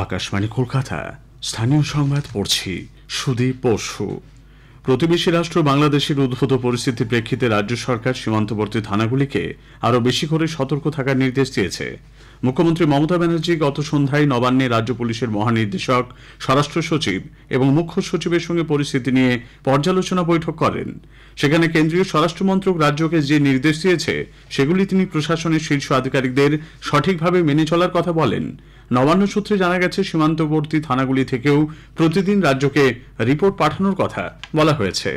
আকাশবাণী কলকাতা স্থানীয় সংবাদ পড়ছি সুদীপ বসু। প্রতিবেশী রাষ্ট্র বাংলাদেশের উদ্ভূত পরিস্থিতির প্রেক্ষিতে রাজ্য সরকার সীমান্তবর্তী থানাগুলিকে আরও বেশি করে সতর্ক থাকার নির্দেশ দিয়েছে। মুখ্যমন্ত্রী মমতা ব্যানার্জি গত সন্ধ্যায় নবান্নে রাজ্য পুলিশের মহানির্দেশক, স্বরাষ্ট্র সচিব এবং মুখ্য সচিবের সঙ্গে পরিস্থিতি নিয়ে পর্যালোচনা বৈঠক করেন। সেখানে কেন্দ্রীয় স্বরাষ্ট্র মন্ত্রক রাজ্যকে যে নির্দেশ দিয়েছে সেগুলি তিনি প্রশাসনের শীর্ষ আধিকারিকদের সঠিকভাবে মেনে চলার কথা বলেন। নবান্ন সূত্রে জানা গেছে, সীমান্তবর্তী থানাগুলি থেকেও প্রতিদিন রাজ্যকে রিপোর্ট পাঠানোর কথা বলা হয়েছে।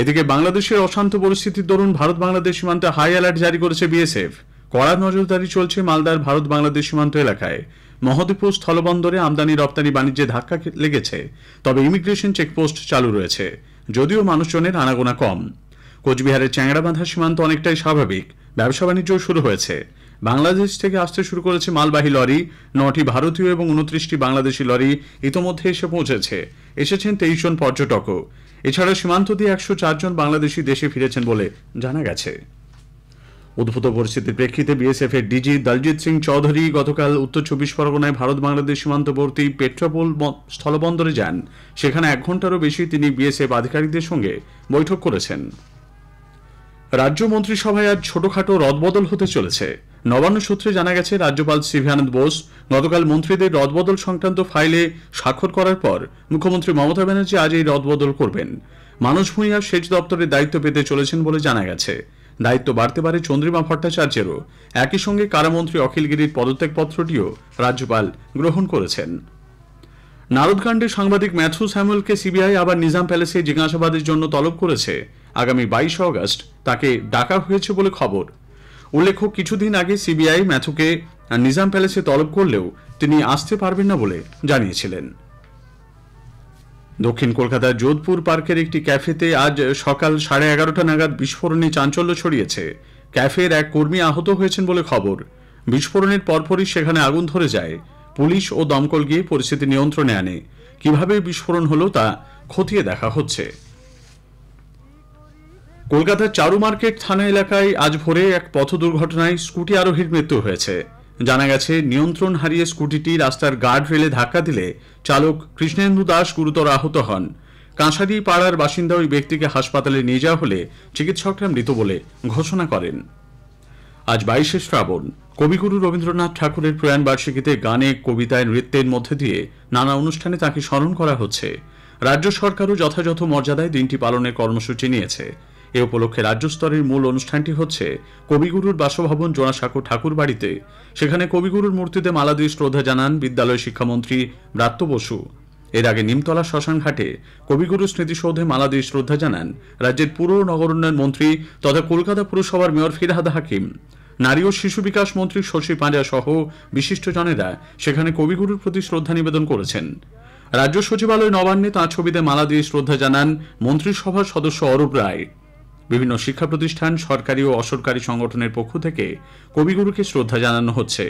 এদিকে বাংলাদেশের অশান্ত পরিস্থিতির দরুন ভারত বাংলাদেশ সীমান্তে হাই অ্যালার্ট জারি করেছে বিএসএফ। কড়া নজরদারি চলছে মালদার ভারত বাংলাদেশ সীমান্ত এলাকায়। মহদীপুর স্থলবন্দরে আমদানি রপ্তানি বাণিজ্যে ধাক্কা লেগেছে, তবে ইমিগ্রেশন চেকপোস্ট চালু রয়েছে, যদিও মানুষজনের আনাগোনা কম। কোচবিহারের চ্যাংড়াবাঁধা সীমান্ত অনেকটাই স্বাভাবিক, ব্যবসা বাণিজ্য শুরু হয়েছে। বাংলাদেশ থেকে আসতে শুরু করেছে মালবাহী লরি। 9টি ভারতীয় এবং 29টি বাংলাদেশি লরি ইতোমধ্যে এসে পৌঁছেছে। এসেছেন 23 জন পর্যটকও। এছাড়া সীমান্ত দিয়ে 104 জন বাংলাদেশি দেশে ফিরেছেন বলে জানা গেছে। উদ্ভূত পরিস্থিতির প্রেক্ষিতে বিএসএফ এর ডিজি দলজিৎ সিং চৌধুরী গতকাল উত্তর 24 পরগনায় ভারত বাংলাদেশ সীমান্তবর্তী পেট্রাপোল স্থলবন্দরে যান। সেখানে 1 ঘন্টারও বেশি তিনি বিএসএফ আধিকারিকদের সঙ্গে বৈঠক করেছেন। রাজ্য মন্ত্রিসভায় আজ ছোটখাটো রদবদল হতে চলেছে। নবান্ন সূত্রে জানা গেছে, রাজ্যপাল সিভি আনন্দ বোস গতকাল মন্ত্রীদের রদবদল সংক্রান্ত ফাইলে স্বাক্ষর করার পর মুখ্যমন্ত্রী মমতা ব্যানার্জি আজ এই রদবদল করবেন। মানস ভূঁইয়া সেচ দপ্তরের দায়িত্ব পেতে চলেছেন বলে জানা গেছে। দায়িত্ব বাড়তে পারে চন্দ্রিমা ভট্টাচার্যেরও। একই সঙ্গে কারামন্ত্রী অখিল গিরির পদত্যাগপত্রটিও রাজ্যপাল গ্রহণ করেছেন। নারদকাণ্ডে সাংবাদিক ম্যাথু স্যামুয়েলকে সিবিআই আবার নিজাম প্যালেসে জিজ্ঞাসাবাদের জন্য তলব করেছে। আগামী 22 অগস্ট তাকে ডাকা হয়েছে বলে খবর। উল্লেখ্য, কিছুদিন আগে সিবিআই ম্যাথুকে নিজাম প্যালেসে তলব করলেও তিনি আসতে পারবেন না বলে জানিয়েছিলেন। দক্ষিণ কলকাতার যোধপুর পার্কের একটি ক্যাফেতে আজ সকাল 11:30 নাগাদ বিস্ফোরণে চাঞ্চল্য ছড়িয়েছে। ক্যাফের এক কর্মী আহত হয়েছেন বলে খবর। বিস্ফোরণের পরপরই সেখানে আগুন ধরে যায়। পুলিশ ও দমকল গিয়ে পরিস্থিতি নিয়ন্ত্রণে আনে। কিভাবে বিস্ফোরণ হলো তা খতিয়ে দেখা হচ্ছে। কলকাতার চারু মার্কেট থানা এলাকায় আজ ভোরে এক পথ দুর্ঘটনায় স্কুটি আরোহীর মৃত্যু হয়েছে। জানা গেছে, নিয়ন্ত্রণ হারিয়ে স্কুটিটি রাস্তার গার্ড রেলে ধাক্কা দিলে চালক কৃষ্ণেন্দু দাস গুরুতর আহত হন। কাঁসারি পাড়ার বাসিন্দা ওই ব্যক্তিকে হাসপাতালে নিয়ে যাওয়া হলে চিকিৎসকরা মৃত বলে ঘোষণা করেন। আজ 22শে শ্রাবণ। কবিগুরু রবীন্দ্রনাথ ঠাকুরের প্রয়াণ বার্ষিকীতে গানে, কবিতায়, নৃত্যের মধ্যে দিয়ে নানা অনুষ্ঠানে তাঁকে স্মরণ করা হচ্ছে। রাজ্য সরকারও যথাযথ মর্যাদায় দিনটি পালনের কর্মসূচি নিয়েছে। এ উপলক্ষে রাজ্য স্তরের মূল অনুষ্ঠানটি হচ্ছে কবিগুরুর বাসভবন জোড়াসাঁকো ঠাকুর বাড়িতে। সেখানে কবিগুরুর মূর্তিতে মালা দিয়ে শ্রদ্ধা জানান বিদ্যালয় শিক্ষামন্ত্রী ব্রাত্য বসু। এর আগে নিমতলা শ্মশানঘাটে কবিগুরু স্মৃতিসৌধে মালা দিয়ে শ্রদ্ধা জানান রাজ্যের পুর ও নগর উন্নয়ন মন্ত্রী তথা কলকাতা পুরসভার মেয়র ফিরহাদ হাকিম। নারী ও শিশু বিকাশ মন্ত্রী শশী পাঁজা সহ বিশিষ্টজনেরা সেখানে কবিগুরুর প্রতি শ্রদ্ধা নিবেদন করেছেন। রাজ্য সচিবালয় নবান্নে তাঁর ছবিতে মালা দিয়ে শ্রদ্ধা জানান মন্ত্রিসভার সদস্য অরূপ রায়। বিভিন্ন শিক্ষা প্রতিষ্ঠান, সরকারি ও অসরকারি সংগঠনের পক্ষ থেকে কবিগুরুকে শ্রদ্ধা জানানো হচ্ছে।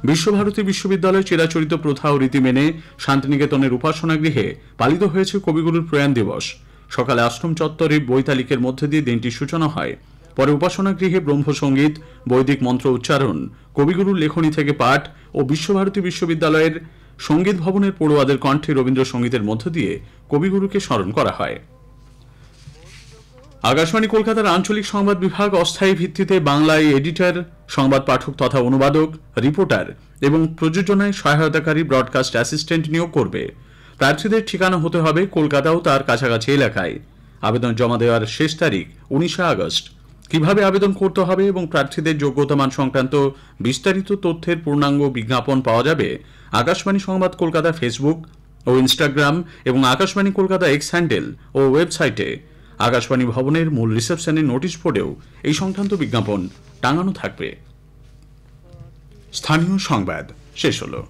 বিশ্বভারতী বিশ্ববিদ্যালয় চিরাচরিত প্রথা ও রীতি মেনে শান্তিনিকেতনের উপাসনা গৃহে পালিত হয়েছে কবিগুরুর প্রয়াণ দিবস। সকালে আশ্রম চত্বরে বৈতালিকের মধ্যে দিয়ে দিনটির সূচনা হয়। পরে উপাসনা গৃহে ব্রহ্মসঙ্গীত, বৈদিক মন্ত্র উচ্চারণ, কবিগুরুর লেখনী থেকে পাঠ ও বিশ্বভারতী বিশ্ববিদ্যালয়ের সঙ্গীত ভবনের পড়ুয়াদের কণ্ঠে রবীন্দ্রসঙ্গীতের মধ্য দিয়ে কবিগুরুকে স্মরণ করা হয়। আকাশবাণী কলকাতার আঞ্চলিক সংবাদ বিভাগ অস্থায়ী ভিত্তিতে বাংলায় এডিটর, সংবাদ পাঠক তথা অনুবাদক, রিপোর্টার এবং প্রযোজনায় সহায়তাকারী ব্রডকাস্ট অ্যাসিস্ট্যান্ট নিয়োগ করবে। প্রার্থীদের ঠিকানা হতে হবে কলকাতা ও তার কাছাকাছি এলাকায়। আবেদন জমা দেওয়ার শেষ তারিখ 19 আগস্ট। কিভাবে আবেদন করতে হবে এবং প্রার্থীদের যোগ্যতা মান সংক্রান্ত বিস্তারিত তথ্যের পূর্ণাঙ্গ বিজ্ঞাপন পাওয়া যাবে আকাশবাণী সংবাদ কলকাতা ফেসবুক ও ইনস্টাগ্রাম এবং আকাশবাণী কলকাতা এক্স হ্যান্ডেল ও ওয়েবসাইটে। আকাশবাণী ভবনের মূল রিসেপশনের নোটিশ বোর্ডেও এই সংক্রান্ত বিজ্ঞাপন টাঙানো থাকবে। স্থানীয় সংবাদ শেষ হলো।